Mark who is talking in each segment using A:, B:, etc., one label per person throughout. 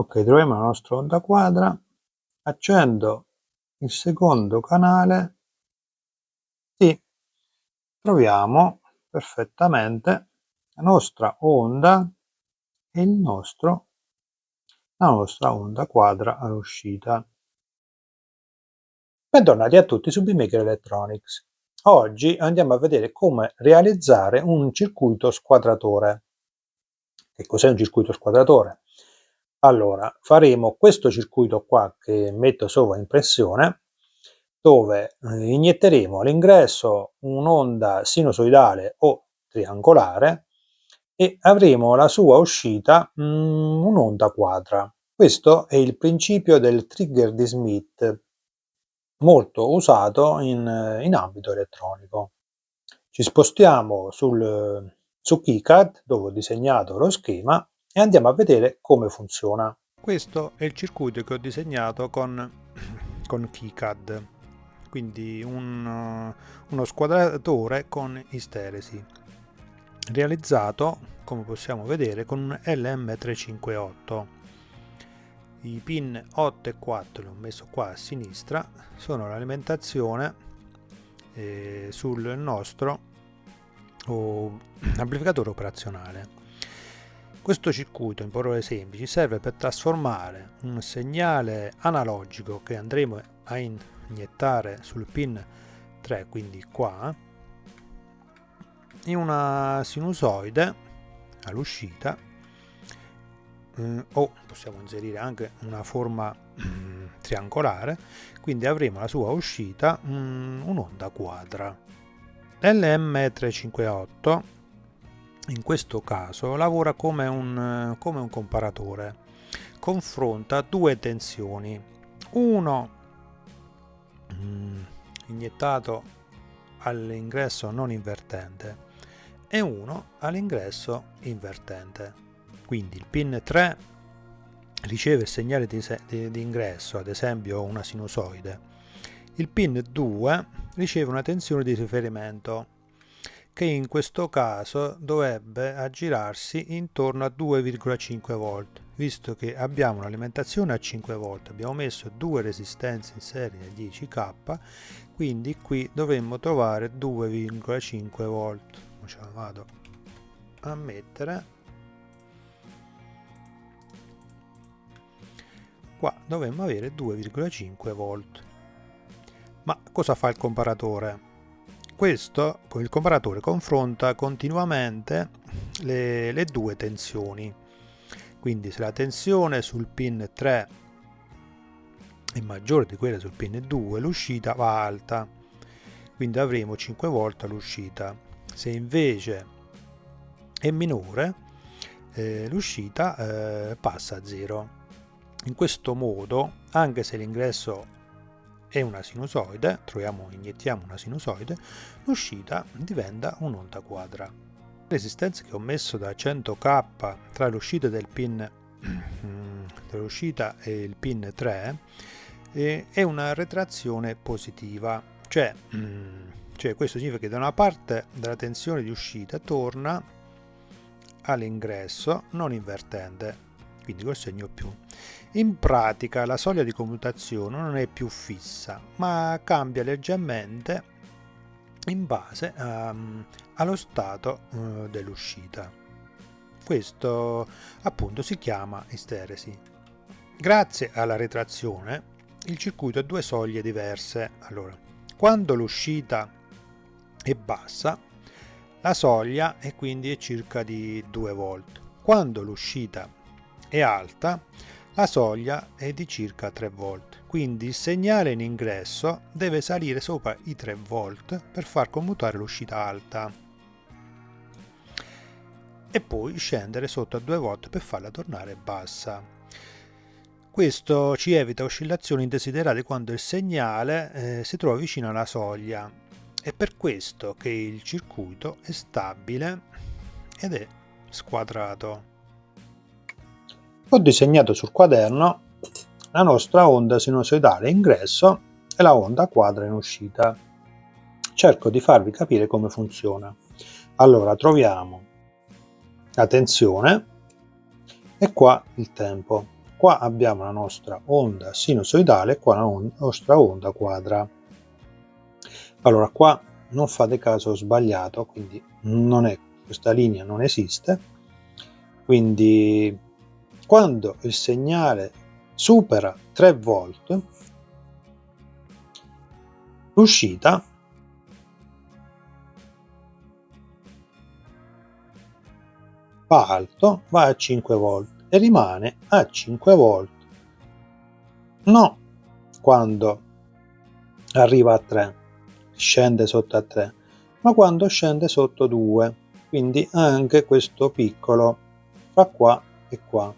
A: Ok, troviamo la nostra onda quadra, accendo il secondo canale, sì, troviamo perfettamente la nostra onda e la nostra onda quadra all'uscita. Bentornati a tutti su BeamMaker Electronics. Oggi andiamo a vedere come realizzare un circuito squadratore. Che cos'è un circuito squadratore? Allora, faremo questo circuito qua che metto sopra impressione, dove inietteremo all'ingresso un'onda sinusoidale o triangolare e avremo la sua uscita un'onda quadra. Questo è il principio del trigger di Smith, molto usato in ambito elettronico. Ci spostiamo su KiCad, dove ho disegnato lo schema, e andiamo a vedere come funziona. Questo è il circuito che ho disegnato con KiCad, quindi uno squadratore con isteresi, realizzato, come possiamo vedere, con un LM358. I pin 8 e 4 li ho messo qua a sinistra, sono l'alimentazione sul nostro amplificatore operazionale. Questo circuito, in parole semplici, serve per trasformare un segnale analogico che andremo a iniettare sul pin 3, quindi qua, in una sinusoide all'uscita, o possiamo inserire anche una forma triangolare, quindi avremo la sua uscita un'onda quadra. L'LM358 in questo caso lavora come un comparatore, confronta due tensioni, uno iniettato all'ingresso non invertente e uno all'ingresso invertente. Quindi il pin 3 riceve il segnale di ingresso, ad esempio una sinusoide. Il pin 2 riceve una tensione di riferimento che in questo caso dovrebbe aggirarsi intorno a 2,5 volt, visto che abbiamo un'alimentazione a 5 volt, abbiamo messo due resistenze in serie a 10k, quindi qui dovremmo trovare 2,5 volt. Ce la vado a mettere. Qua dovremmo avere 2,5 volt. Ma cosa fa il comparatore? Il comparatore confronta continuamente le due tensioni. Quindi se la tensione sul pin 3 è maggiore di quella sul pin 2, l'uscita va alta, quindi avremo 5 volt all'uscita. Se invece è minore, l'uscita passa a 0. In questo modo, anche se l'ingresso è una sinusoide, iniettiamo una sinusoide, l'uscita diventa un'onda quadra. La resistenza che ho messo da 100k tra l'uscita del pin dell'uscita e il pin 3 è una retrazione positiva, cioè questo significa che da una parte della tensione di uscita torna all'ingresso non invertente, quindi col segno più. In pratica la soglia di commutazione non è più fissa, ma cambia leggermente in base allo stato dell'uscita. Questo appunto si chiama isteresi. Grazie alla retrazione il circuito ha due soglie diverse. Allora, quando l'uscita è bassa, la soglia è quindi circa di 2 volt. Quando l'uscita è alta, la soglia è di circa 3 volt. Quindi il segnale in ingresso deve salire sopra i 3 volt per far commutare l'uscita alta e poi scendere sotto a 2 volt per farla tornare bassa. Questo ci evita oscillazioni indesiderate quando il segnale si trova vicino alla soglia. È per questo che il circuito è stabile ed è squadrato. Ho disegnato sul quaderno la nostra onda sinusoidale in ingresso e la onda quadra in uscita. Cerco di farvi capire come funziona. Allora troviamo la tensione e qua il tempo. qua abbiamo la nostra onda sinusoidale e qua la nostra onda quadra. Allora qua non fate caso, ho sbagliato, quindi questa linea non esiste, quindi quando il segnale supera 3 volt, l'uscita va alto, va a 5 volt e rimane a 5 volt. No quando arriva a 3, scende sotto a 3, ma quando scende sotto 2, quindi anche questo piccolo fra qua e qua.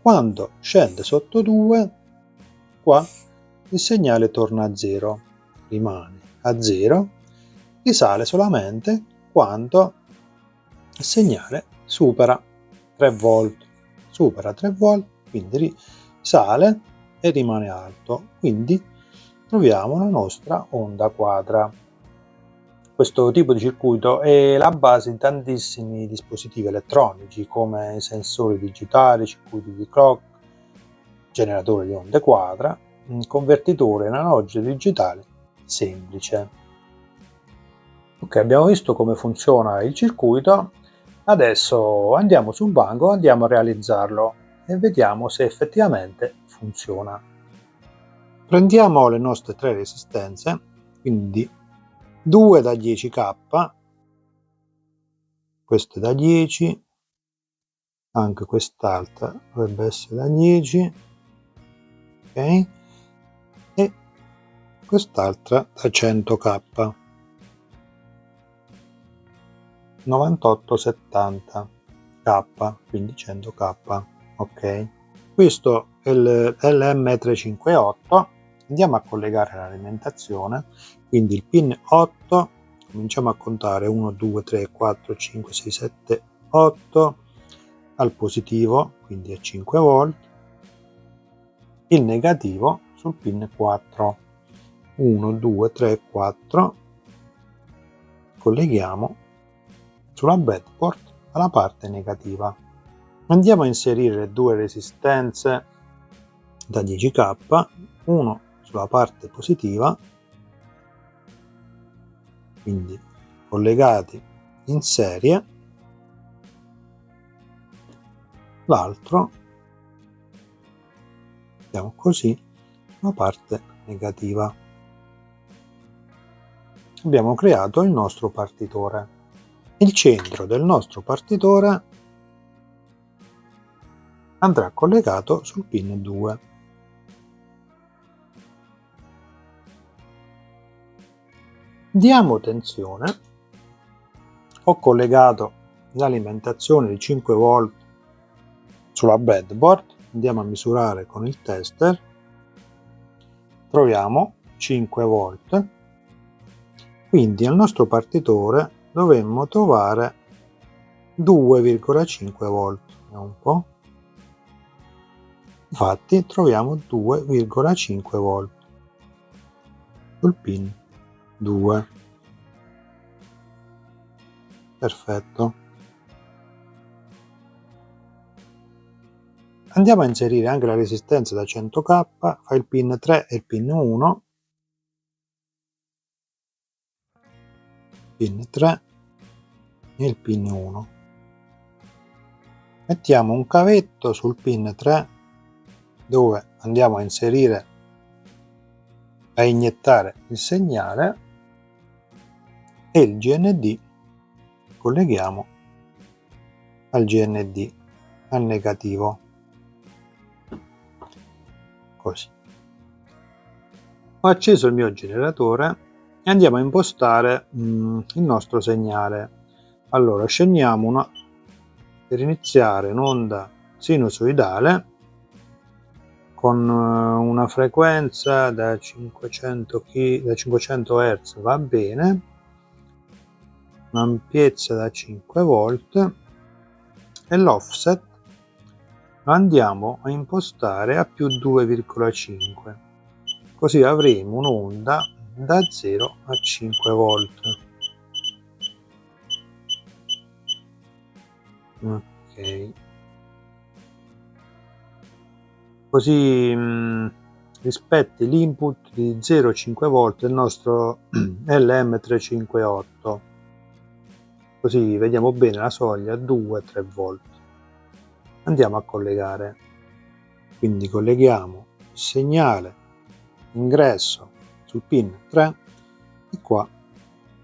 A: Quando scende sotto 2, qua il segnale torna a 0, rimane a 0, risale solamente quando il segnale supera 3 volt, quindi sale e rimane alto, quindi troviamo la nostra onda quadra. Questo tipo di circuito è la base di tantissimi dispositivi elettronici come sensori digitali, circuiti di clock, generatore di onde quadra, un convertitore in analogico digitale semplice. Ok, abbiamo visto come funziona il circuito, adesso andiamo sul banco, andiamo a realizzarlo e vediamo se effettivamente funziona. Prendiamo le nostre 3 resistenze, quindi 2 da 10k, queste da 10, anche quest'altra dovrebbe essere da 10, ok, e quest'altra da 100k, 9870k, quindi 100k, ok. Questo è il LM358, andiamo a collegare l'alimentazione, quindi il pin 8, cominciamo a contare 1, 2, 3, 4, 5, 6, 7, 8 al positivo, quindi a 5 volt, il negativo sul pin 4, 1, 2, 3, 4, colleghiamo sulla breadboard alla parte negativa. Andiamo a inserire le 2 resistenze da 10k, uno sulla parte positiva, quindi collegati in serie, l'altro mettiamo così sulla parte negativa. Abbiamo creato il nostro partitore. Il centro del nostro partitore andrà collegato sul pin 2. Diamo tensione, ho collegato l'alimentazione di 5 volt sulla breadboard, andiamo a misurare con il tester, troviamo 5 volt, quindi al nostro partitore dovremmo trovare 2,5 volt, vediamo un po', infatti troviamo 2,5 volt sul pin 2. Perfetto. Andiamo a inserire anche la resistenza da 100k fra il pin 3 e il pin 1, pin 3 e il pin 1. Mettiamo un cavetto sul pin 3 dove andiamo a inserire, a iniettare il segnale, e il GND colleghiamo al GND, al negativo, così. Ho acceso il mio generatore e andiamo a impostare il nostro segnale. Allora scegliamo per iniziare un'onda sinusoidale con una frequenza da 500 Hz, va bene, un'ampiezza da 5 volt e l'offset lo andiamo a impostare a più 2,5, così avremo un'onda da 0 a 5 volt. Ok, così rispetti l'input di 0,5 volt del nostro LM358, così vediamo bene la soglia 2-3 volt. Andiamo a collegare, quindi colleghiamo il segnale ingresso sul pin 3 e qua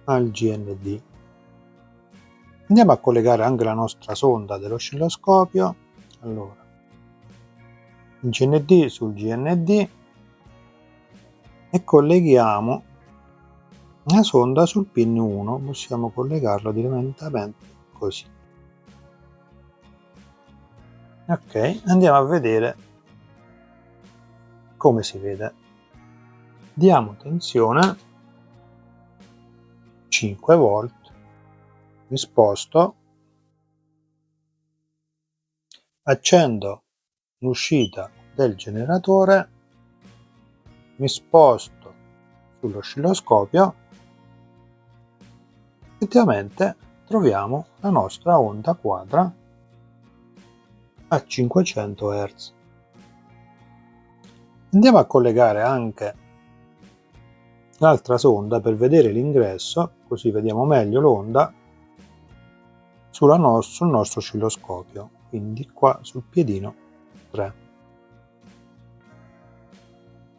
A: al GND. Andiamo a collegare anche la nostra sonda dell'oscilloscopio. Allora, GND sul GND e colleghiamo la sonda sul pin 1, possiamo collegarlo direttamente così. Ok, andiamo a vedere come si vede. Diamo tensione 5 volt, mi sposto, accendo l'uscita del generatore, mi sposto sull'oscilloscopio, effettivamente troviamo la nostra onda quadra a 500 Hz. Andiamo a collegare anche l'altra sonda per vedere l'ingresso, così vediamo meglio l'onda sul nostro oscilloscopio, quindi qua sul piedino 3.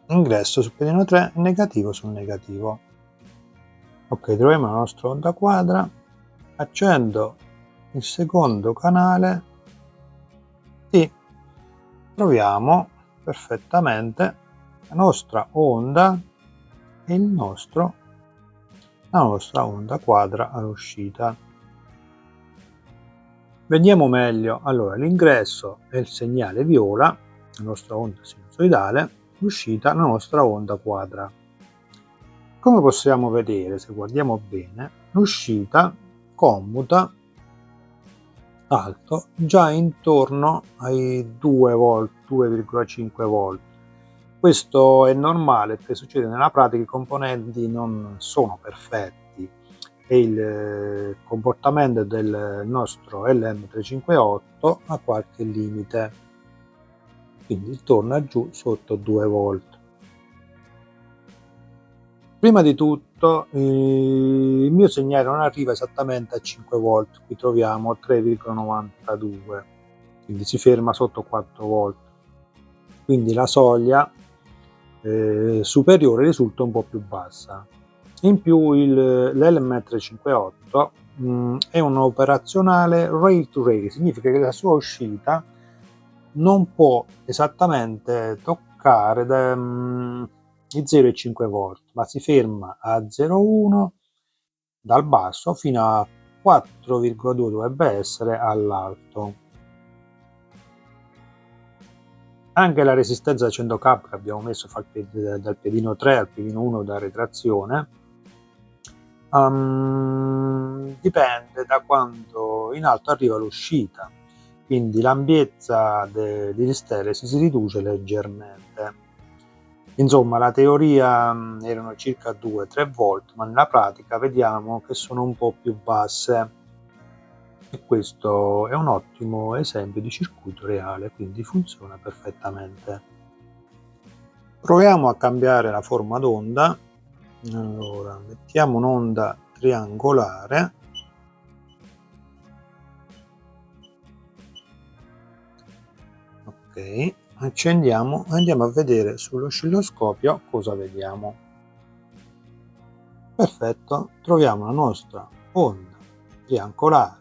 A: Ingresso sul piedino 3, negativo sul negativo. Ok, troviamo la nostra onda quadra, accendo il secondo canale e troviamo perfettamente la nostra onda e la nostra onda quadra all'uscita. Vediamo meglio, allora l'ingresso è il segnale viola, la nostra onda sinusoidale, l'uscita la nostra onda quadra. Come possiamo vedere, se guardiamo bene, l'uscita commuta alto già intorno ai 2 volt, 2,5 volt. Questo è normale perché succede nella pratica, i componenti non sono perfetti e il comportamento del nostro LM358 ha qualche limite, quindi torna giù sotto 2 volt. Prima di tutto il mio segnale non arriva esattamente a 5 volt, qui troviamo 3,92, quindi si ferma sotto 4 volt, quindi la soglia superiore risulta un po' più bassa. In più l'LM358 è un operazionale rail to rail, significa che la sua uscita non può esattamente toccare i 0,5 volt, ma si ferma a 0,1 dal basso fino a 4,2 dovrebbe essere all'alto. Anche la resistenza 100K che abbiamo messo dal piedino 3 al piedino 1 da retrazione dipende da quanto in alto arriva l'uscita, quindi l'ampiezza dell'isteresi si riduce leggermente. Insomma, la teoria erano circa 2-3 volt, ma nella pratica vediamo che sono un po' più basse. E questo è un ottimo esempio di circuito reale, quindi funziona perfettamente. Proviamo a cambiare la forma d'onda. Allora, mettiamo un'onda triangolare. Ok, accendiamo, andiamo a vedere sull'oscilloscopio cosa vediamo. Perfetto, troviamo la nostra onda triangolare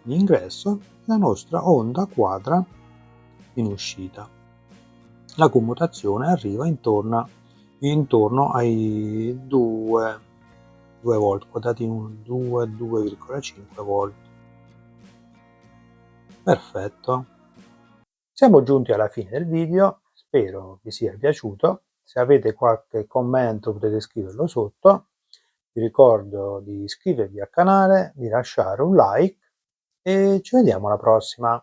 A: in ingresso e la nostra onda quadra in uscita. La commutazione arriva intorno ai 2 volt, quadrati in 2,5 volt. Perfetto. Siamo giunti alla fine del video, spero vi sia piaciuto. Se avete qualche commento potete scriverlo sotto. Vi ricordo di iscrivervi al canale, di lasciare un like e ci vediamo alla prossima.